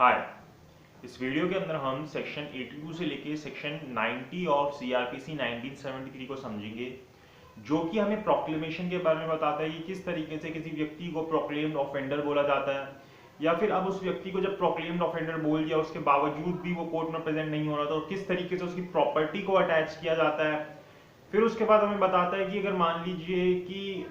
हाय। इस वीडियो के अंदर हम सेक्शन 82 से लेके सेक्शन 90 ऑफ सीआरपीसी 1973 को समझेंगे, जो कि हमें प्रोक्लेमेशन के बारे में बताता है कि किस तरीके से किसी व्यक्ति को प्रोक्लेम्ड ऑफेंडर बोला जाता है, या फिर अब उस व्यक्ति को जब प्रोक्लेम्ड ऑफेंडर बोल दिया उसके बावजूद भी वो कोर्ट में प्रेजेंट नहीं हो रहा, तो किस तरीके से उसकी प्रॉपर्टी को अटैच किया जाता है। फिर उसके बाद हमें बताता है कि अगर मान लीजिए कि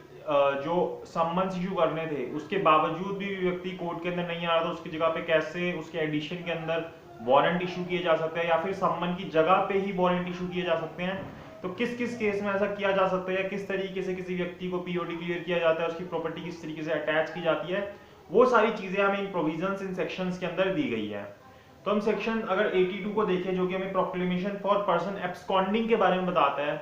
जो सम्मन्स इशू करने थे उसके बावजूद भी व्यक्ति कोर्ट के अंदर नहीं आ रहा, तो उसकी जगह पे कैसे उसके एडिशन के अंदर वारंट इशू किए जा सकते हैं, या फिर सम्मन की जगह पे ही वारंट इशू किए जा सकते हैं। तो किस किस केस में ऐसा किया जा सकता है, या किस तरीके से किसी व्यक्ति को पीओडी क्लियर किया जाता है, उसकी प्रॉपर्टी किस तरीके से अटैच की जाती है, वो सारी चीजें हमें इन प्रोविजंस इन सेक्शंस के अंदर दी गई है। तो हम सेक्शन अगर 82 को देखें, जो कि हमें प्रोक्लेमेशन फॉर पर्सन एब्सकॉन्डिंग के बारे में बताता है।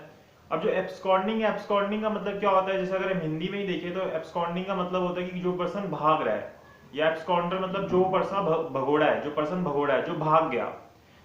अब जो एब्सकॉन्डिंग है, एब्सकॉन्डिंग का मतलब क्या होता है, जैसे अगर हम हिंदी में ही देखें तो एब्सकॉन्डिंग का मतलब होता है कि जो पर्सन भाग रहा है, या एब्सकॉन्डर मतलब जो पर्सन भगोड़ा है, जो पर्सन भगोड़ा है, जो भाग गया।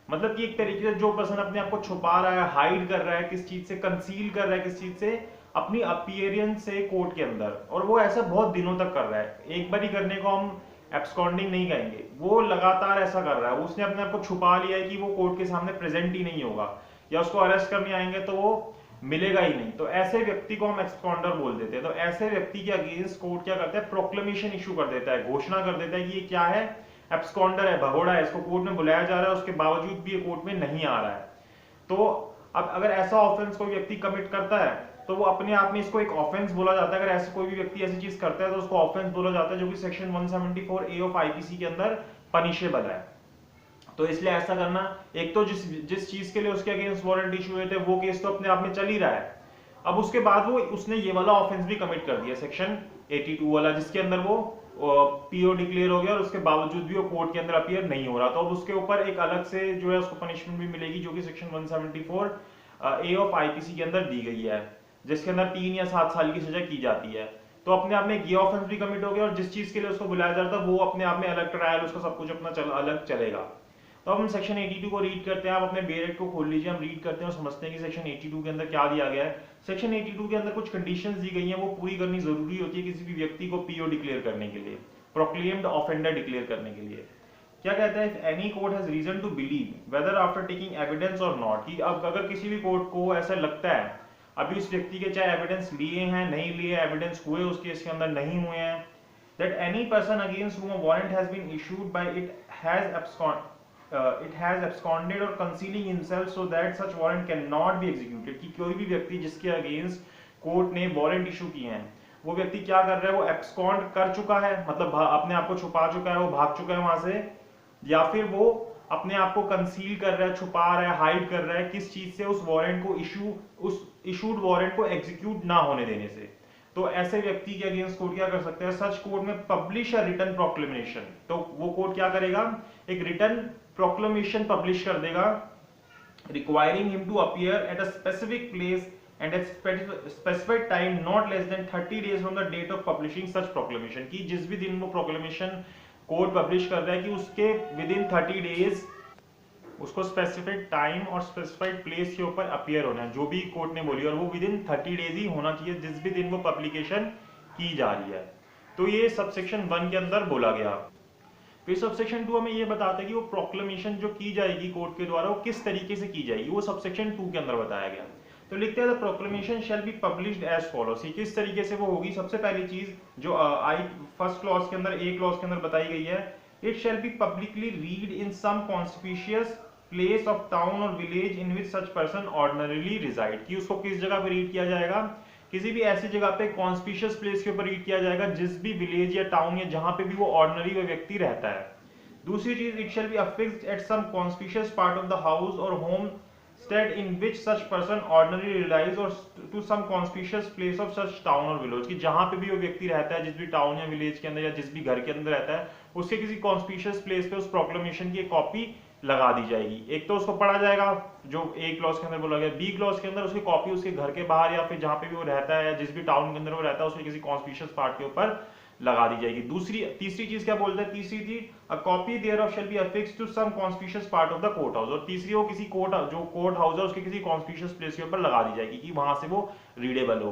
मतलब कि एक तरीके से जो पर्सन अपने आप को छुपा रहा है, हाइड कर रहा है किस चीज से, कंसील कर रहा है किस चीज से, अपनी अपीयरेंस से कोर्ट के अंदर, और वो ऐसा बहुत दिनों तक कर रहा है। एक बार ही करने को हम एब्सकॉन्डिंग नहीं कहेंगे, वो लगातार ऐसा कर रहा है, उसने अपने आप को छुपा लिया है कि वो कोर्ट के सामने प्रेजेंट ही नहीं होगा, या उसको अरेस्ट करने आएंगे तो वो मिलेगा ही नहीं। तो ऐसे व्यक्ति को हम एब्सकॉन्डर बोल देते हैं। तो ऐसे व्यक्ति के अगेंस्ट कोर्ट क्या करता है, प्रोक्लेमेशन इशू कर देता है, घोषणा कर देता है कि ये क्या है, एब्सकॉन्डर है, भगोड़ा है, इसको कोर्ट में बुलाया जा रहा है, उसके बावजूद भी ये कोर्ट में नहीं आ रहा है। तो अब अगर ऐसा ऑफेंस कोई व्यक्ति कमिट करता है तो वो अपने आप में इसको एक ऑफेंस बोला जाता है। अगर ऐसे कोई भी व्यक्ति ऐसी चीज करता है तो उसको ऑफेंस बोला जाता है, जो कि सेक्शन 174 ए ऑफ आईपीसी के अंदर पनिशेबल है। तो इसलिए ऐसा करना, एक तो जिस जिस चीज के लिए उसके अगेंस्ट वारंट इशू हुए थे वो केस तो अपने आप में चल ही रहा है। अब उसके बाद वो उसने ये वाला ऑफेंस भी कमिट कर दिया, सेक्शन 82 वाला, जिसके अंदर वो पीओ डिक्लेयर हो गया और उसके बावजूद भी वो कोर्ट के अंदर अपीयर नहीं हो रहा। तो अब उसके ऊपर एक अलग से जो है उसको पनिशमेंट भी मिलेगी, जो कि सेक्शन 174 ए ऑफ आईपीसी के अंदर दी गई है, जिसके अंदर 3 या 7 साल की सजा की जाती है। तो अपने आप में ये ऑफेंस भी कमिट हो गया, और जिस चीज के लिए उसको बुलाया जाता है वो अपने आप में अलग ट्रायल, उसका सब कुछ अपना अलग चलेगा। तो अब हम सेक्शन 82 को रीड करते हैं। आप अपने बेरेट को खोल लीजिए, हम रीड करते हैं और समझते हैं कि सेक्शन 82 के अंदर क्या दिया गया है। सेक्शन 82 के अंदर कुछ कंडीशंस दी गई हैं, वो पूरी करनी जरूरी होती है किसी भी व्यक्ति को पीओ डिक्लेयर करने के लिए, प्रोक्लेम्ड ऑफेंडर डिक्लेयर करने के लिए। क्या कहता है, if any court has reason to believe whether after taking evidence or not, कि अब अगर किसी भी कोर्ट को ऐसा लगता है, अभी उस व्यक्ति के चाहे एविडेंस लिए हैं नहीं लिए, एविडेंस हुए उस केस के अंदर नहीं हुए हैं, that any person against whom a warrant has been issued by it has absconded or concealing himself so that such warrant cannot be executed, कि कोई भी व्यक्ति जिसके अगेंस्ट कोर्ट ने वारंट इशू किए हैं वो व्यक्ति क्या कर रहा है, वो एब्सकॉन्ड कर चुका है, मतलब अपने आप को छुपा चुका है, वो भाग चुका है वहां से, या फिर वो अपने आप को कंसील कर रहा है, छुपा रहा है, हाइड कर रहा है किस चीज से, उस वारंट को उस इशूड वारंट को एग्जीक्यूट ना होने देने से। तो ऐसे व्यक्ति के अगेंस्ट कोर्ट क्या कर सकते हैं, सच कोर्ट में पब्लिश अ रिटन प्रोक्लेमेशन। तो वो कोर्ट क्या करेगा, एक रिटन प्रोक्लेमेशन पब्लिश कर देगा, requiring him to appear at a specific place and at specified time not less than 30 days from the date of publishing such proclamation, की जिस भी दिन वो प्रोक्लेमेशन कोर्ट पब्लिश कर रहा है कि उसके विद इन 30 डेज उसको स्पेसिफिक टाइम और स्पेसिफाइड प्लेस के ऊपर अपीयर होना है, जो भी कोर्ट ने बोली, और वो विद इन 30 डेज ही होना चाहिए जिस भी दिन वो पब्लिकेशन की जा रही है। तो ये सबसेक्शन 1 के अंदर बोला गया। फिर सबसेक्शन 2 हमें ये बताता है कि वो प्रोक्लेमेशन जो की जाएगी कोर्ट के द्वारा वो किस तरीके से की जाएगी, वो सबसेक्शन 2 के अंदर बताया गया। तो लिखते हैं, the proclamation shall be published as follows, किस तरीके से वो होगी। सबसे पहली चीज जो फर्स्ट क्लॉज के अंदर, ए क्लॉज के अंदर बताई गई है, it shall be publicly read in some conspicuous place of town और village in which such person ordinarily reside, कि उसको किस जगह पे रीड किया जाएगा, किसी भी ऐसी जगह पे कॉन्स्पिशियस प्लेस के ऊपर रीड किया जाएगा जिस भी विलेज या टाउन या जहां पे भी वो ऑर्डिनरी व्यक्ति रहता है। दूसरी चीज, it shall be affixed at some conspicuous part of the house और homestead in which such person ordinary resides और to some conspicuous place of such town और विलेज, कि जहां पे भी वो व्यक्ति रहता है, जिस भी टाउन या विलेज के अंदर या जिस भी घर के अंदर रहता है, उसके किसी कॉन्स्पिशियस प्लेस पे उस प्रोक्लेमेशन की कॉपी लगा दी जाएगी। एक तो उसको पढ़ा जाएगा जो ए क्लॉज के अंदर बोला गया, बी क्लॉज के अंदर उसकी कॉपी उसके घर के बाहर या फिर जहां पे भी वो रहता है या जिस भी टाउन के अंदर वो रहता है उसके किसी कॉन्स्पिशियस पार्ट के ऊपर लगा दी जाएगी। तीसरी चीज क्या बोलता है, तीसरी चीज, a copy thereof shall be affixed to some conspicuous part of the court house, और तीसरी वो किसी जो कोर्ट हाउस है उसके किसी कॉन्स्पिशियस प्लेस के ऊपर लगा दी जाएगी कि वहां से वो रीडेबल हो।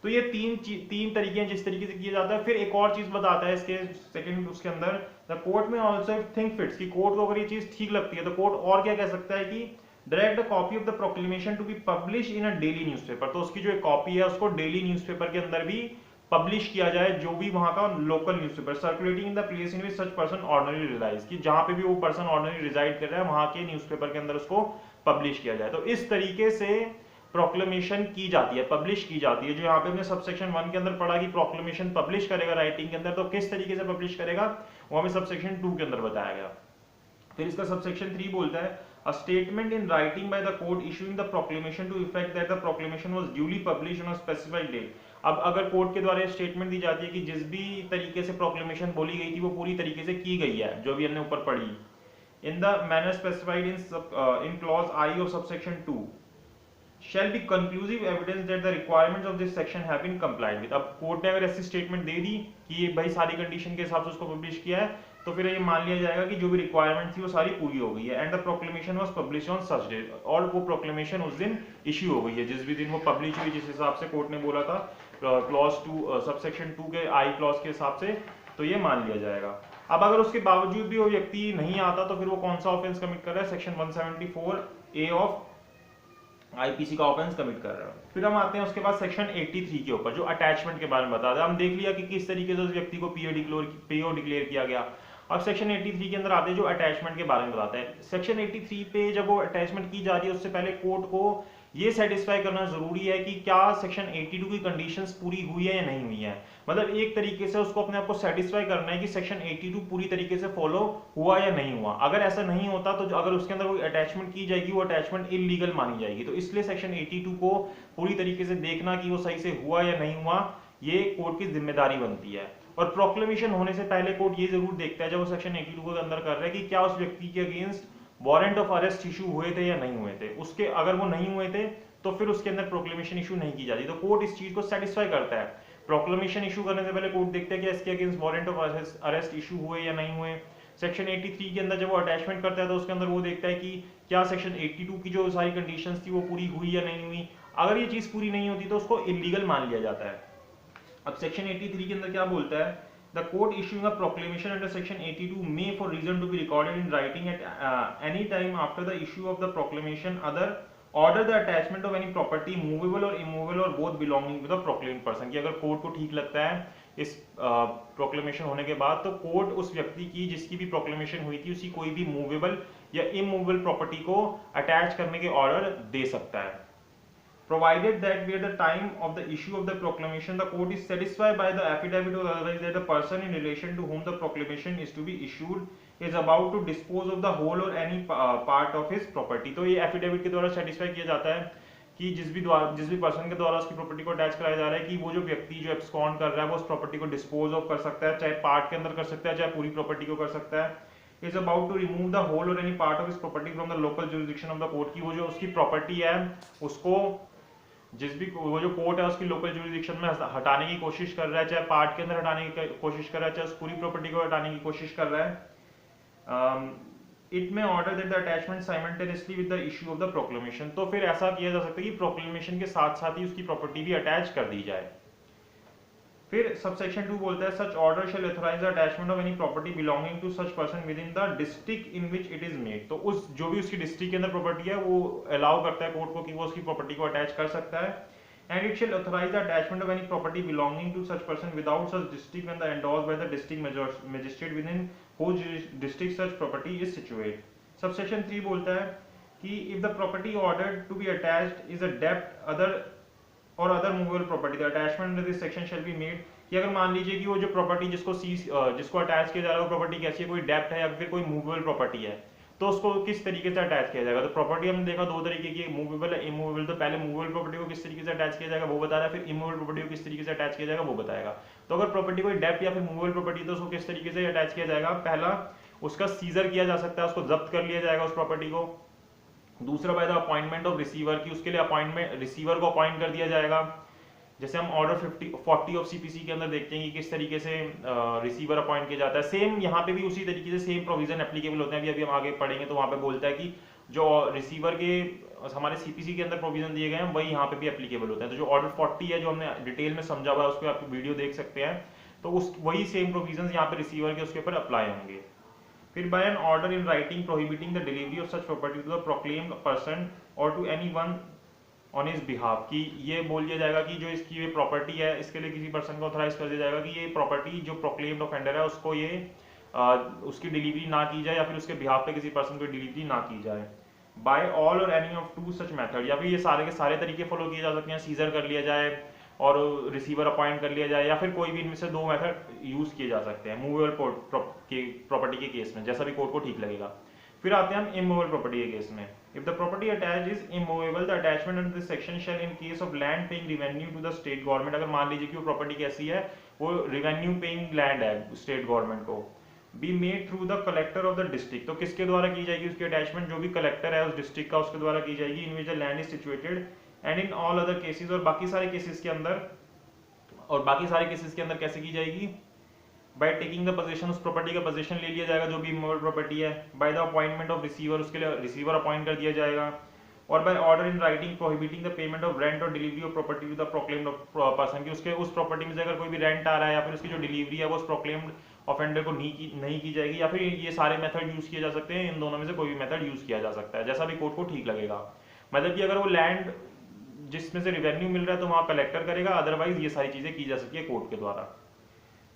तो ये तीन तरीके हैं जिस तरीके से किया जाता है। फिर एक और चीज बताता है इसके सेकंड उसके अंदर, द कोर्ट में ऑल्सो थिंक फिट्स, कि कोर्ट को अगर ये चीज ठीक लगती है तो कोर्ट और क्या कह सकता है कि direct a copy of the proclamation to be publish in a daily newspaper, तो उसकी जो एक कॉपी है उसको डेली न्यूज़पेपर के अंदर भी पब्लिश किया जाए, जो भी वहां का local newspaper, circulating in the place in which such person ordinary resides, कि जहां पे भी वो पर्सन ऑर्डिनरी रिजाइड कर रहा है वहां के न्यूज़पेपर के अंदर उसको पब्लिश किया जाए। तो इस तरीके से प्रोक्लेमेशन की जाती है, पब्लिश की जाती है। जो यहाँ पे हमने सबसेक्शन 1 के अंदर पढ़ा कि प्रोक्लेमेशन पब्लिश करेगा राइटिंग के अंदर, तो किस तरीके से पब्लिश करेगा वो हमें सबसेक्शन 2 के अंदर बताया गया। फिर इसका सबसेक्शन 3 बोलता है a statement in writing by the court issuing the proclamation to effect that the proclamation was duly published on a specified date। अब अगर कोर्ट के द्वारा स्टेटमेंट दी जाती है कि जिस भी तरीके से प्रोक्लेमेशन बोली गई थी वो पूरी तरीके से की गई है, जो भी हमने ऊपर पढ़ी, in the manner specified in clause I of subsection 2 shall be conclusive evidence that the requirements of this section have been complied with। अब कोर्ट ने अगर ऐसी स्टेटमेंट दे दी कि ये भाई सारी कंडीशन के हिसाब से उसको पब्लिश किया है, तो फिर ये मान लिया जाएगा कि जो भी रिक्वायरमेंट थी वो सारी पूरी हो गई है। And the proclamation was publish on such day, और वो प्रोक्लेमेशन उस दिन इश्यू हो गई है जिस भी दिन वो पब्लिश हुई, जिस हिसाब से कोर्ट ने बोला था क्लॉज 2 सबसेक्शन 2 के आई क्लॉज के हिसाब से, तो ये मान लिया जाएगा। अब अगर उसके बावजूद भी वो व्यक्ति नहीं आता तो फिर वो कौन सा ऑफेंस कमिट कर रहा है, सेक्शन 174A ऑफ आईपीसी का ऑफेंस कमिट कर रहा है। फिर हम आते हैं उसके बाद सेक्शन 83 के ऊपर, जो अटैचमेंट के बारे में बता रहा है। हम देख लिया कि किस तरीके से उस व्यक्ति को पीओ डिक्लेयर किया गया। अब सेक्शन 83 के अंदर आते हैं जो अटैचमेंट के बारे में बताते हैं। सेक्शन 83 पे जब वो अटैचमेंट की जा रही है उससे पहले कोर्ट को ये सेटिस्फाई करना जरूरी है कि क्या सेक्शन 82 की कंडीशंस पूरी हुई है या नहीं हुई है। मतलब एक तरीके से उसको अपने आप को सेटिस्फाई करना है कि सेक्शन 82 पूरी तरीके से फॉलो हुआ या नहीं हुआ। अगर ऐसा नहीं होता तो अगर उसके अंदर कोई अटैचमेंट की जाएगी वो अटैचमेंट इलीगल मानी जाएगी। तो इसलिए सेक्शन 82 को पूरी तरीके से देखना कि वो सही से हुआ या नहीं हुआ, ये कोर्ट की जिम्मेदारी बनती है। और प्रोक्लेमेशन होने से पहले कोर्ट ये जरूर देखता है जब वो सेक्शन 82 के अंदर कर रहा है कि क्या उस व्यक्ति के against warrant of arrest issue हुए थे या नहीं हुए थे। उसके अगर वो नहीं हुए थे तो फिर उसके अंदर प्रोक्लेमेशन इशू नहीं की जाती। तो कोर्ट इस चीज को सेटिस्फाई करता है। प्रोक्लेमेशन इशू करने से पहले कोर्ट देखता है कि इसके against warrant of arrest issue हुए या नहीं हुए। सेक्शन 83 के अंदर जब वो अटैचमेंट करता है तो उसके अंदर वो देखता है कि क्या सेक्शन 82 की जो सारी कंडीशंस थी वो पूरी हुई या नहीं हुई। अगर ये चीज पूरी नहीं होती तो उसको इलीगल मान लिया जाता है। अब सेक्शन 83 के अंदर क्या बोलता है, The court issuing a proclamation under section 82 may for reason to be recorded in writing at any time after the issue of the proclamation order the attachment of any property movable or immovable or both belonging to the proclaimed person। कि अगर court को ठीक लगता है इस proclamation होने के बाद तो कोर्ट उस व्यक्ति की जिसकी भी प्रोक्लेमेशन हुई थी उसकी कोई भी मूवेबल या इमूवेबल प्रॉपर्टी को अटैच करने के ऑर्डर दे सकता है। Provided that by the time of the issue of the proclamation the court is satisfied by the affidavit or otherwise that the person in relation to whom the proclamation is to be issued is about to dispose of the whole or any part of his property। तो ये affidavit के द्वारा satisfy किया जाता है कि जिस भी पर्सन के द्वारा उसकी प्रॉपर्टी को अटैच कराया जा रहा है कि वो जो व्यक्ति जो एब्सकॉन्ड कर रहा है वो उस प्रॉपर्टी को डिस्पोज ऑफ कर सकता है, चाहे पार्ट के अंदर कर सकता है चाहे पूरी प्रॉपर्टी को कर सकता है। is about to remove the whole or any part of his property from the local jurisdiction of the court, की वो जो उसकी प्रॉपर्टी है उसको जिस भी वो जो कोर्ट है उसकी लोकल जुरिडिक्शन में हटाने की कोशिश कर रहा है, चाहे पार्ट के अंदर हटाने की कोशिश कर रहा है चाहे उस पूरी प्रॉपर्टी को हटाने की कोशिश कर रहा है। इट में order that the attachment simultaneously with the issue of the proclamation. तो फिर ऐसा किया जा सकता है कि प्रोक्लेमेशन के साथ साथ ही उसकी प्रॉपर्टी भी अटैच कर दी जाए। फिर सबसेक्शन 2 बोलता है such order shall authorise the attachment of any property belonging to such person within the district in which it is made. तो उस जो भी उसकी डिस्ट्रिक्ट के अंदर प्रॉपर्टी है वो अलाउ करता है कोर्ट को कि वो उसकी प्रॉपर्टी को अटैच कर सकता है। And it shall authorise the attachment of any property belonging to such person without such district when the endorsed by the district magistrate within whose district such property is situated. Subsection 3 बोलता है कि if the property ordered to be attached is a डेब्ट other movable property the attachment under this section shall be made. कि अगर मान लीजिए कि वो जो प्रॉपर्टी जिसको अटैच किया जा रहा है वो प्रॉपर्टी कैसी है, कोई डेब्ट है या फिर कोई मूवेबल प्रॉपर्टी है, तो उसको किस तरीके से अटैच किया जाएगा। तो प्रॉपर्टी हमने देखा दो तरीके की, मूवेबल है इमूवेबल। तो पहले मूवेबल प्रॉपर्टी को किस तरीके से अटैच किया जाएगा वो बता रहा है, फिर इमूवेबल प्रॉपर्टी को किस तरीके से अटैच किया जाएगा वो बताएगा। तो अगर प्रॉपर्टी कोई डेब्ट या फिर मूवेबल प्रॉपर्टी तो उसको किस तरीके से अटैच किया जाएगा, पहला उसका सीजर किया जा सकता है, उसको जब्त कर लिया जाएगा उस प्रॉपर्टी को। दूसरा bye the appointment of receiver की उसके लिए अपॉइंटमेंट रिसीवर को अपॉइंट कर दिया जाएगा। जैसे हम ऑर्डर 40 ऑफ सीपीसी के अंदर देखते हैं कि किस तरीके से रिसीवर अपॉइंट किया जाता है। सेम यहाँ पे भी उसी तरीके से सेम प्रोविजन एप्लीकेबल होते हैं। अभी हम आगे पढ़ेंगे तो वहाँ पे बोलता है कि जो रिसीवर के हमारे सीपीसी के अंदर प्रोविजन दिए गए हैं वही यहाँ पे भी एप्लीकेबल होते हैं। तो जो ऑर्डर 40 है जो हमने डिटेल में समझा हुआ है उसको आप वीडियो देख सकते हैं। तो उस वही सेम प्रोविजंस यहाँ पे रिसीवर के उसके ऊपर अप्लाई होंगे। फिर by an order in writing prohibiting the delivery of such property to the proclaimed person और to anyone on his behalf, कि ये बोल दिया जाएगा कि जो इसकी ये प्रॉपर्टी है इसके लिए किसी पर्सन को ऑथराइज कर दिया जाएगा कि ये प्रॉपर्टी जो प्रोक्लेम्ड ऑफेंडर है उसको ये उसकी डिलीवरी ना की जाए या फिर उसके बिहाफ पे किसी पर्सन को डिलीवरी ना की जाए। By all or any of to such method, या फिर ये सारे के सारे तरीके फॉलो किए जा सकते हैं, सीजर कर लिया जाए और रिसीवर अपॉइंट कर लिया जाए, या फिर कोई भी इनमें से दो मेथड यूज किए जा सकते हैं मूवेबल प्रॉपर्टी के केस में, जैसा भी कोर्ट को ठीक लगेगा। फिर आते हैं हम इमूवेबल प्रॉपर्टी के केस में। If the property attached is immovable the attachment under this section shall in case of land paying revenue to the state government, अगर मान लीजिए कि वो प्रॉपर्टी कैसी है, वो रेवेन्यू पेइंग लैंड है स्टेट गवर्नमेंट को, be made through the collector of the district, तो किसके द्वारा की जाएगी उसकी अटैचमेंट, जो भी कलेक्टर है उस डिस्ट्रिक्ट का उसके द्वारा की जाएगी, in which the land is situated and in all other cases, और बाकी सारे केसेस के अंदर कैसे की जाएगी, बाय टेकिंग द पोजीशन, उस प्रॉपर्टी का पोजीशन ले लिया जाएगा जो भी इमूवेबल प्रॉपर्टी है, by the appointment of receiver, उसके लिए रिसीवर अपॉइंट कर दिया जाएगा, और by order in writing prohibiting the payment of rent और delivery of property to the proclaimed person, कि उसके उस प्रॉपर्टी में से अगर कोई भी रेंट आ रहा है या फिर उसकी जो डिलीवरी है वो उस प्रोक्लेम्ड ऑफेंडर को नहीं की जाएगी, या फिर ये सारे मेथड यूज किए जा सकते हैं, इन दोनों में से कोई भी मेथड यूज किया जा सकता है, जैसा भी कोर्ट को ठीक लगेगा। मतलब कि अगर वो लैंड जिसमें से रेवेन्यू मिल रहा है तो वहां कलेक्टर करेगा, अदरवाइज ये सारी चीजें की जा सकती है कोर्ट के द्वारा।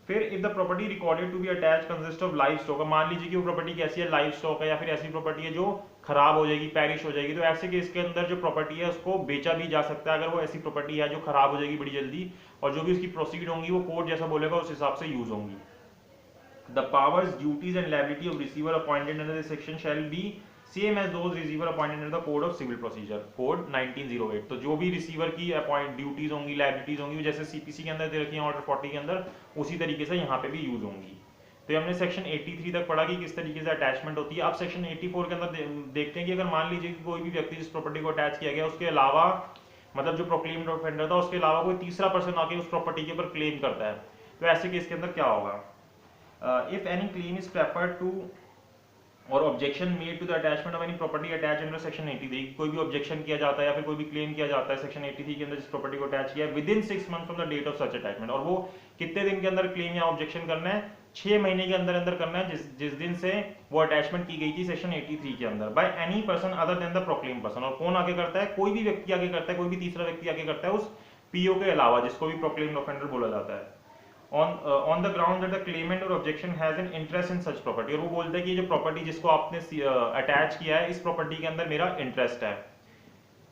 फिर if the property recorded to be attach consist of livestock, मान लीजिए कि वो प्रॉपर्टी कैसी है, लाइव स्टॉक है या फिर ऐसी प्रॉपर्टी है जो खराब हो जाएगी, पैरिश हो जाएगी, तो ऐसे केस के अंदर जो प्रॉपर्टी है उसको बेचा भी जा सकता है, अगर वो ऐसी प्रॉपर्टी है जो खराब हो जाएगी बड़ी जल्दी, और जो भी उसकी प्रोसीड होंगी वो कोर्ट जैसा बोलेगा उस हिसाब से यूज होंगी। The powers, duties and liability of receiver appointed under this section shall be same as those receiver appointed under the code of civil procedure code 1908, तो जो भी रिसीवर की अपॉइंट ड्यूटीज होंगी, लायबिलिटीज होंगी, जैसे सीपीसी के अंदर दे रखी है ऑर्डर 40 के अंदर, उसी तरीके से यहाँ पे भी यूज होंगी। तो हमने सेक्शन 83 तक पढ़ा कि किस तरीके से अटैचमेंट होती है। अब सेक्शन 84 के अंदर देखते हैं कि अगर मान लीजिए कि कोई भी व्यक्ति जिस प्रॉपर्टी को अटैच किया गया उसके अलावा, मतलब जो प्रोक्लेम्ड ऑफेंडर था उसके अलावा कोई तीसरा पर्सन आके उस प्रॉपर्टी के ऊपर क्लेम करता है, तो ऐसे केस के अंदर क्या होगा, if any claim is preferred to और objection made to the attachment of any property attach under section 83, कोई भी ऑब्जेक्शन किया जाता है या फिर कोई भी क्लेम किया जाता है सेक्शन 83 के अंदर जिस प्रॉपर्टी को अटैच किया है, within 6 month from the date of such attachment, और वो कितने दिन के अंदर क्लेम या ऑब्जेक्शन करना है, 6 महीने के अंदर अंदर करना है जिस दिन से वो अटैचमेंट की गई थी सेक्शन 83 के अंदर, by any person other than the proclaim person, और कौन आगे करता है, कोई भी व्यक्ति आगे करता है, कोई भी तीसरा व्यक्ति आगे करता है उस पीओ के अलावा जिसको भी प्रोक्लेम्ड ऑफेंडर बोला जाता है, on the ground that the claimant or objection has an interest in such property, और वो बोलता है कि ये जो प्रॉपर्टी जिसको आपने अटैच किया है इस प्रॉपर्टी के अंदर मेरा इंटरेस्ट है,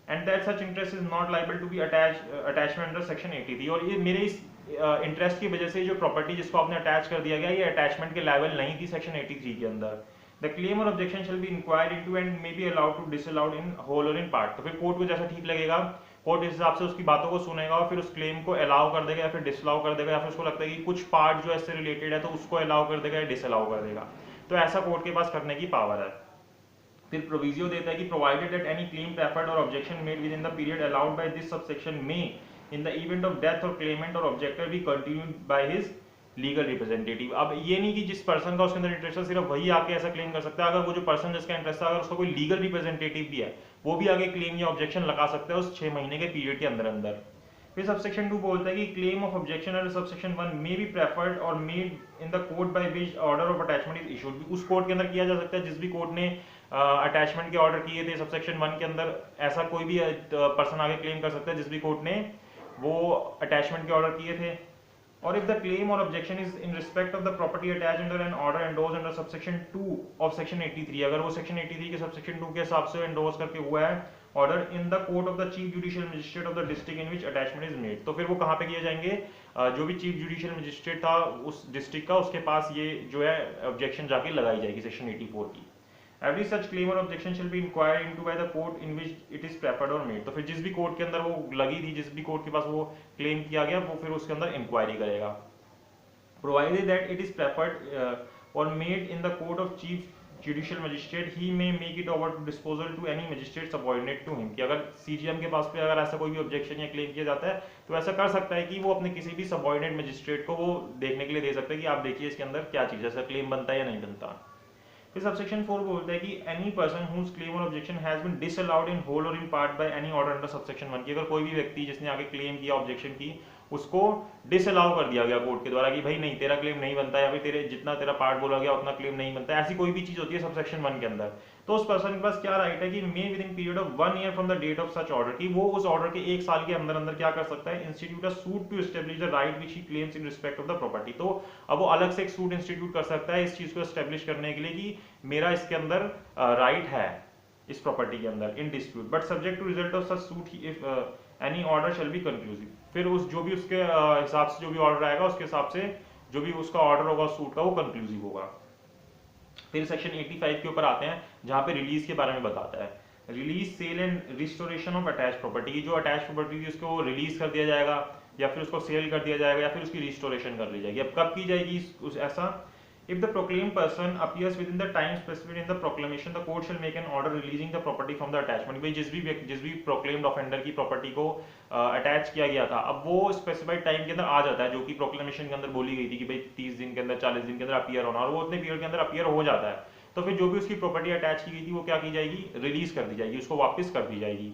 and that such interest is not liable to be attachment under section 83, और ये मेरे इस इंटरेस्ट की वजह से जो प्रॉपर्टी जिसको आपने अटैच कर दिया गया ये अटैचमेंट के लेवल नहीं थी सेक्शन 83 के अंदर। द क्लेम और objection shall be inquired into and may be allowed to disallowed in whole और इन पार्ट, तो फिर कोर्ट को जैसा ठीक लगेगा कोर्ट इस हिसाब से उसकी बातों को सुनेगा और फिर उस क्लेम को अलाउ कर देगा या फिर डिसअलाउ कर देगा, या फिर उसको लगता है कि कुछ पार्ट जो इससे रिलेटेड है तो उसको अलाउ कर देगा या डिसअलाउ कर देगा, तो ऐसा कोर्ट के पास करने की पावर है। फिर प्रोविजियो देता है कि provided that any claim preferred और objection made within the period allowed by this subsection में in the event of death और क्लेमेंट और objector be continued by his legal representative. अब ये नहीं कि जिस पर्सन का उसके अंदर इंटरेस्ट है सिर्फ वही आके ऐसा क्लेम कर सकता है, अगर वो जो पर्सन जिसका इंटरेस्ट है अगर उसका कोई लीगल रिप्रेजेंटेटिव भी है वो भी आगे क्लेम या ऑब्जेक्शन लगा सकता है उस 6 महीने के पीरियड के अंदर अंदर। फिर सबसेक्शन 2 बोलता है कि claim of objection under subsection 1 may be preferred और made in the court by which order of attachment is issued, उस कोर्ट के अंदर किया जा सकता है जिस भी कोर्ट ने अटैचमेंट के ऑर्डर किए थे सबसेक्शन 1 के अंदर, ऐसा कोई भी पर्सन आगे क्लेम कर सकता है जिस भी कोर्ट ने वो अटैचमेंट के ऑर्डर किए थे। और if the claim or objection is in respect of the property attached under an order endorsed under subsection 2 of section 83, अगर वो section 83 के subsection 2 के हिसाब से endorse करके हुआ है order in the court of the chief judicial magistrate of the district in which attachment is made, तो फिर वो कहाँ पे किए जाएंगे, जो भी chief judicial magistrate था उस district का उसके पास ये जो है objection जाके लगाई जाएगी section 84 की। Every such claim or objection shall be inquired into by the court in which it is preferred or made, तो फिर जिस भी कोर्ट के अंदर वो लगी थी, जिस भी कोर्ट के पास वो क्लेम किया गया वो फिर उसके अंदर इंक्वायरी करेगा। Provided that it is preferred or made in the court of chief judicial magistrate, he may make it over to disposal to any magistrate subordinate to him, कि अगर CJM के पास पे अगर ऐसा कोई भी ऑब्जेक्शन या क्लेम किया जाता है तो ऐसा कर सकता है कि वो अपने किसी भी सबऑर्डिनेट मजिस्ट्रेट को वो देखने के लिए दे सकता है कि आप देखिए इसके अंदर क्या चीज़ है, ऐसा क्लेम बनता है या नहीं बनता। फिर सबसेक्शन 4 बोलता है कि एनी पर्सन हुज क्लेम और objection has been disallowed in whole और in part by any order under subsection 1, कि अगर कोई भी व्यक्ति जिसने आगे क्लेम किया ऑब्जेक्शन की उसको डिसअलाउ कर दिया गया कोर्ट के द्वारा कि भाई नहीं, तेरा क्लेम नहीं बनता, या फिर तेरे जितना तेरा पार्ट बोला गया उतना क्लेम नहीं बनता, ऐसी कोई भी चीज होती है सबसेक्शन 1 के अंदर, तो उस पर्सन के पास क्या राइट है कि may within period of 1 year from the date of such order, कि वो उस ऑर्डर के 1 साल के अंदर अंदर क्या कर सकता है, institute a suit to establish the right which he claims in respect of the property. तो अब वो अलग से एक सूट इंस्टीट्यूट कर सकता है इस चीज को एस्टेब्लिश करने के लिए कि मेरा इसके अंदर राइट है इस प्रॉपर्टी के अंदर in dispute, but subject to result of such suit if any order shall be conclusive. फिर उस जो भी उसके हिसाब से जो भी ऑर्डर आएगा उसके हिसाब से जो भी उसका ऑर्डर होगा सूट का वो कंक्लूसिव होगा। फिर सेक्शन 85 के ऊपर आते हैं जहां पे रिलीज के बारे में बताता है, release sale and restoration of attach property की, जो अटैच प्रॉपर्टी थी उसको रिलीज कर दिया जाएगा या फिर उसको सेल कर दिया जाएगा या फिर उसकी रिस्टोरेशन कर ली जाएगी। अब कब की जाएगी ऐसा, if the proclaimed person appears within the time specified in the proclamation, the court shall make an order releasing the property from the attachment। भाई जिस भी proclaimed offender की प्रॉपर्टी को अटैच किया गया था, अब वो स्पेसिफाइड टाइम के अंदर आ जाता है जो कि प्रोक्लेमेशन के अंदर बोली गई थी कि भाई 30 दिन के अंदर 40 दिन के अंदर अपीयर होना, और वो उतने पीरियड के अंदर अपीयर हो जाता है, तो फिर जो भी उसकी प्रॉपर्टी अटैच की गई थी वो क्या की जाएगी, रिलीज कर दी जाएगी, उसको वापस कर दी जाएगी।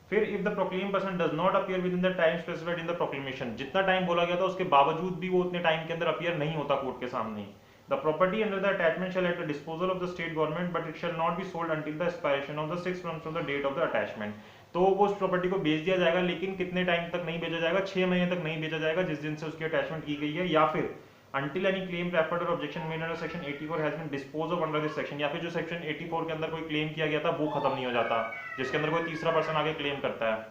फिर if the proclaim person does not appear with in the time specified in the proclamation, जितना टाइम बोला गया था उसके बावजूद भी वो उतने टाइम के अंदर अपीयर नहीं होता कोर्ट के सामने, the property under the attachment shall at the disposal of the state government, but it shall not be sold until the expiration of the 6 months from the date of the attachment। तो वो उस property को बेच दिया जाएगा, लेकिन कितने time तक नहीं बेचा जाएगा, 6 महीने तक नहीं बेचा जाएगा जिस दिन से उसकी अटैचमेंट की गई है, या फिर until any claim referred or objection made under section 84 has been disposed of under this section, या फिर जो सेक्शन 84 के अंदर कोई क्लेम किया गया था वो खत्म नहीं हो जाता जिसके अंदर कोई तीसरा पर्सन आगे क्लेम करता है,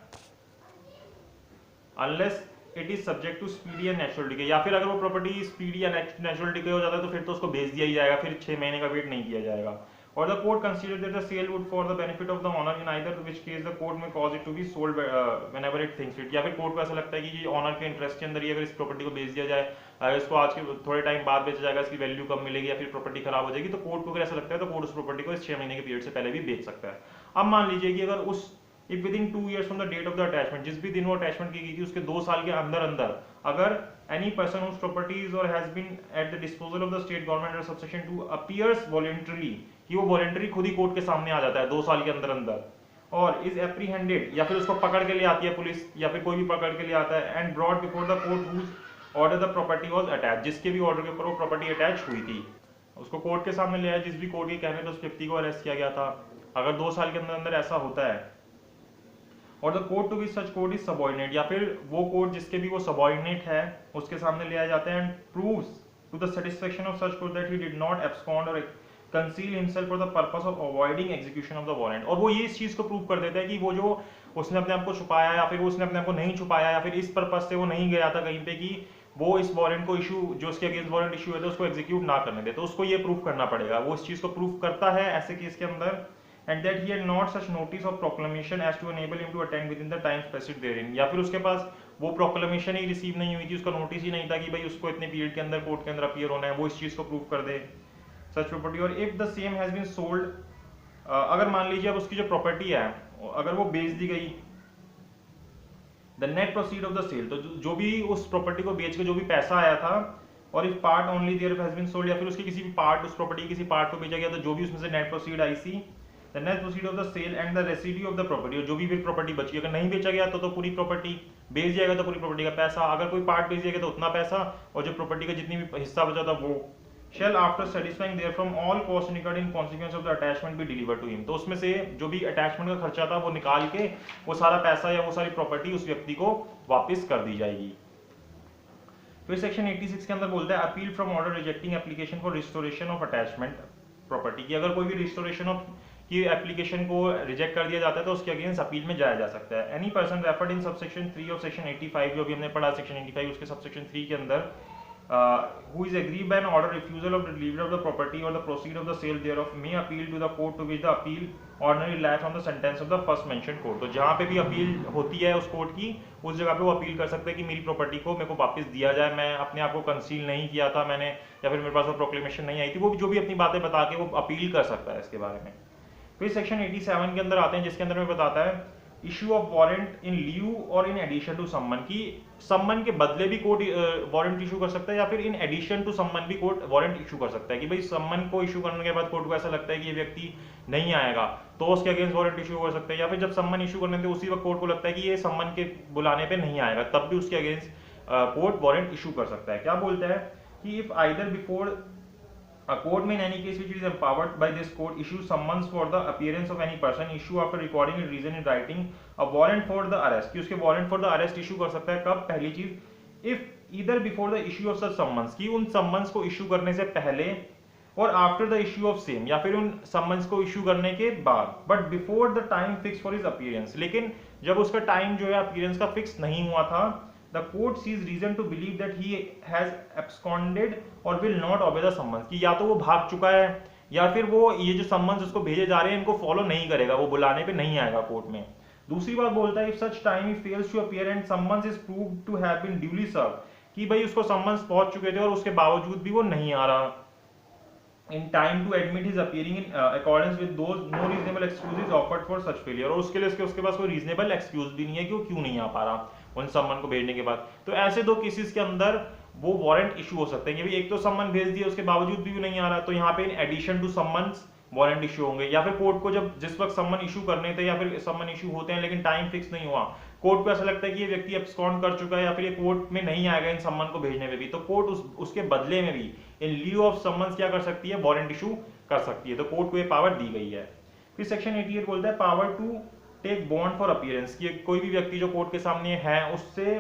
unless it is subject to speedy and natural decay, या फिर अगर वो प्रॉपर्टी स्पीडी या नेचुरल डिके हो जाता है तो फिर तो उसको बेच दिया ही जाएगा, फिर 6 महीने का वेट नहीं किया जाएगा। और the court consider that the sale would for the benefit of the owner in either which case the court may cause it to be sold whenever it thinks it, या फिर कोर्ट को ऐसा लगता है कि ये ओनर के interest के अंदर ही अगर इस प्रॉपर्टी को बेच दिया जाए, अगर इसको आज के थोड़े टाइम बाद बेचा जाएगा, इसकी वैल्यू कम मिलेगी या फिर प्रॉपर्टी खराब हो जाएगी, तो कोर्ट को अगर ऐसा लगता है तो कोर्ट उस प्रॉपर्टी को इस 6 महीने के पीरियड से पहले भी बेच सकता है। अब मान लीजिए कि अगर उस if within 2 years from the date of the attachment, जिस भी दिन वो अटैचमेंट की गई थी उसके 2 साल के अंदर अंदर अगर any person whose properties or has been at the disposal of the state government under subsection 2 appears voluntarily, कि वो वॉलंटरी खुद ही कोर्ट के सामने आ जाता है 2 साल के अंदर अंदर, और इज एप्रीहेंडेड, या फिर उसको पकड़ के ले आती है पुलिस या फिर कोई भी पकड़ के ले आता है, and brought before the court whose order the property was attach, जिसके भी ऑर्डर के ऊपर वो प्रॉपर्टी अटैच हुई थी, उसको कोर्ट के सामने ले आया, जिस भी कोर्ट के कहने पे उस व्यक्ति को अरेस्ट किया गया था, अगर 2 साल के अंदर अंदर ऐसा होता है, और the court to which such court is subordinate, या फिर वो कोर्ट जिसके भी वो सबऑर्डिनेट है उसके सामने ले आए जाते हैं, and proves to the satisfaction of such court that he did not abscond और conceal himself for the purpose of avoiding execution of the warrant, और वो ये इस चीज को प्रूव कर देता है कि वो जो उसने अपने आप को छुपाया या फिर उसने अपने आप को नहीं छुपाया या फिर इस पर्पस से वो नहीं गया था कहीं पे कि वो इस वारंट को इशू, जो उसके अगेंस्ट वारंट इशू है तो उसको एग्जीक्यूट ना करने दे, तो उसको ये प्रूव करना पड़ेगा, वो इस चीज को प्रूव करता है ऐसे केस के अंदर, and that he had not such notice of proclamation as to enable him to attend within the time specified therein, या फिर उसके पास वो प्रोक्लेमेशन ही रिसीव नहीं हुई थी, उसका नोटिस ही नहीं था कि भाई उसको इतने पीरियड के अंदर कोर्ट के अंदर अपीयर होना है, वो इस चीज को प्रूव कर दे सच प्रॉपर्टी। और if the same has been sold, अगर मान लीजिए अब उसकी जो प्रॉपर्टी है अगर वो बेच दी गई, the net proceed of the sale, तो जो भी उस प्रॉपर्टी को बेच के जो भी पैसा आया था, और if part only there has been sold, या फिर उसके किसी भी पार्ट, उस प्रॉपर्टी किसी पार्ट को बेचा गया तो जो भी उसमें से नेट प्रोसीड आई सी, the net proceed of the sale and the residue of the property, और जो भी प्रॉपर्टी बची, अगर नहीं बेचा गया तो पूरी प्रॉपर्टी, बेच जाएगा तो पूरी प्रॉपर्टी का पैसा, अगर कोई पार्ट बेच जाएगा तो उतना पैसा, और जो प्रॉपर्टी का जितनी भी हिस्सा बचा था वो, shall after satisfying therefrom all costs incurred in consequence of the attachment be delivered to him, तो उसमें से जो भी अटैचमेंट का खर्चा था वो निकाल के वो सारा पैसा या वो सारी प्रॉपर्टी उस व्यक्ति को वापस कर दी जाएगी। फिर सेक्शन 86 के अंदर बोलता है appeal from order rejecting application for restoration of attachment property, की अगर कोई भी रिस्टोरेशन ऑफ की एप्लीकेशन को रिजेक्ट कर दिया जाता है तो उसके अगेंस्ट अपील में जाया जा सकता है। Any person referred in subsection 3 of section 85, जो भी हमने पढ़ा सेक्शन 85 उसके सबसेक्शन 3 के अंदर, who is aggrieved by an order refusal of the delivery of the property or the proceed of the sale thereof may appeal to the court to which the appeal ordinarily lies from the sentence of the first mentioned court, तो जहाँ पे भी appeal होती है उस court की, उस जगह पे वो अपील कर सकते हैं कि मेरी प्रॉपर्टी को मेरे को वापस दिया जाए, मैं अपने आप को कंसील नहीं किया था मैंने, या फिर मेरे पास वो प्रोक्लेमेशन नहीं आई थी, वो जो भी अपनी बातें बता के वो अपील कर सकता है इसके बारे में। फिर सेक्शन 87 के अंदर आते हैं जिसके अंदर में बताता है issue of warrant in leave और इन एडिशन टू सम्मन, की सम्मन के बदले भी कोर्ट वारंट इशू कर सकता है या फिर इन एडिशन टू सम्मन भी कोर्ट वारंट इशू कर सकता है कि भाई सम्मन को इशू करने के बाद कोर्ट को ऐसा लगता है कि ये व्यक्ति नहीं आएगा तो उसके अगेंस्ट वारंट इशू कर सकता है, या फिर जब सम्मन इशू करने के उसी वक्त कोर्ट को लगता है कि ये सम्मन के बुलाने पे नहीं आएगा तब भी उसके अगेंस्ट कोर्ट वारंट इशू कर सकता है। क्या बोलता है कि if either before a court may in any case which is empowered by this court issue summons for the appearance of any person issue after recording a reason in writing a warrant for the arrest, कि उसके warrant for the arrest issue कर सकता है कब, पहली चीज if either before the issue of such summons, कि उन summons को issue करने से पहले और after the issue of same, या फिर उन समन्स को इश्यू करने के बाद, but before the time fix for his appearance, लेकिन जब उसका टाइम जो है अपीयरेंस का फिक्स नहीं हुआ था, the court sees reason to believe that he has absconded और will not obey the summons, कि या तो वो भाग चुका है या फिर वो ये जो समन्स उसको भेजे जा रहे हैं इनको फॉलो नहीं करेगा, वो बुलाने पे नहीं आएगा कोर्ट में। दूसरी बात बोलता है if such time he fails to appear and summons is proved to have been duly served, कि भाई उसको समन्स पहुंच चुके थे और उसके बावजूद भी वो नहीं आ रहा in time to admit his appearing in accordance with those no reasonable excuse is offered for such failure, और उसके लिए उसके पास कोई रीजनेबल एक्सक्यूज भी नहीं है कि वो क्यों नहीं आ पा रहा उन सम्मन को भेजने के बाद। तो ऐसे दो केसेस के अंदर वो वारंट इशू हो सकते हैं कि भाई एक तो सम्मन भेज दिया उसके बावजूद भी नहीं आ रहा, तो यहाँ पे in addition to summons warrant issue होंगे, या फिर कोर्ट को जब जिस वक्त सम्मन इशू करने थे या फिर सम्मन इशू होते हैं लेकिन टाइम फिक्स नहीं हुआ, कोर्ट को ऐसा लगता है कि ये व्यक्ति एब्सकॉन्ड कर चुका है या फिर ये कोर्ट में नहीं आएगा इन सम्मन को भेजने में भी, तो कोर्ट उसके बदले में भी इन लीव ऑफ सम्मन्स क्या कर सकती है, वारंट इशू कर सकती है। तो कोर्ट को ये पावर दी गई है। फिर सेक्शन 88 बोलता है power to take bond for appearance, कि कोई भी व्यक्ति जो कोर्ट के सामने है उससे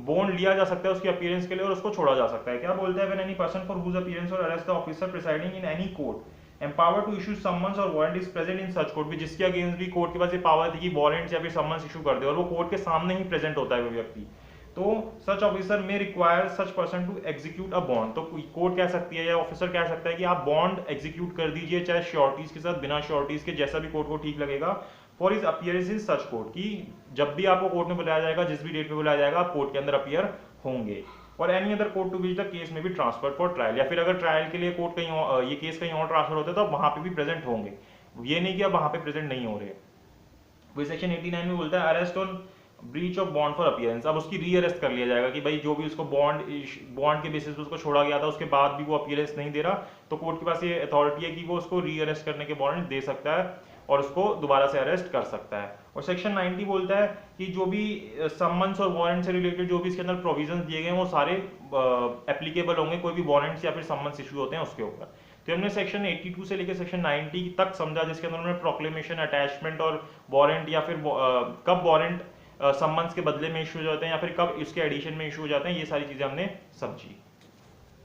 बॉन्ड लिया जा सकता है उसकी अपीयरेंस के लिए और उसको छोड़ा जा सकता है। क्या बोलता है, when any person for whose appearance और arrest the officer presiding in any court empowered to issue summons or warrant is present in such court, भी जिसके अगेंस्ट भी कोर्ट के पास ये पावर थी कि वारंट या फिर समन्स इशू कर दे और वो कोर्ट के सामने ही प्रेजेंट होता है वो व्यक्ति, तो such officer may require such person to execute a bond, तो कोर्ट कह सकती है या ऑफिसर कह सकता है कि आप बॉन्ड एग्जीक्यूट कर दीजिए चाहे श्योरिटीज के साथ बिना श्योरिटीज के, जैसा भी कोर्ट को ठीक लगेगा, for his appearance in such court, की जब भी आपको कोर्ट में बुलाया जाएगा जिस भी डेट पे बुलाया जाएगा आप कोर्ट के अंदर अपीयर होंगे, और any other court to which the case may be transfer for trial, या फिर अगर ट्रायल के लिए कोर्ट कहीं ये केस कहीं और ट्रांसफर होता है तो आप वहां पे भी प्रेजेंट होंगे, ये नहीं कि आप वहां पे प्रेजेंट नहीं हो रहे। वही सेक्शन 89 में बोलता है arrest on breach of bond for appearance, अब उसकी री अरेस्ट कर लिया जाएगा कि भाई जो भी उसको बॉन्ड के बेसिस पे उसको छोड़ा गया था उसके बाद भी वो अपीयरेंस नहीं दे रहा, तो कोर्ट के पास ये अथॉरिटी है कि वो उसको री अरेस्ट करने के वारंट दे सकता है और उसको दोबारा से अरेस्ट कर सकता है। और सेक्शन 90 बोलता है कि जो भी समन्स और वारंट से रिलेटेड जो भी इसके अंदर प्रोविजंस दिए गए हैं वो सारे एप्लीकेबल होंगे कोई भी वारंट्स या फिर समन्स इशू होते हैं उसके ऊपर। तो हमने सेक्शन 82 से लेकर सेक्शन 90 तक समझा जिसके अंदर उन्होंने प्रोक्लेमेशन, अटैचमेंट और वारंट या फिर कब वारंट समन्स के बदले में इशू हो जाते हैं या फिर कब इसके एडिशन में इशू हो जाते हैं, ये सारी चीजें हमने समझी।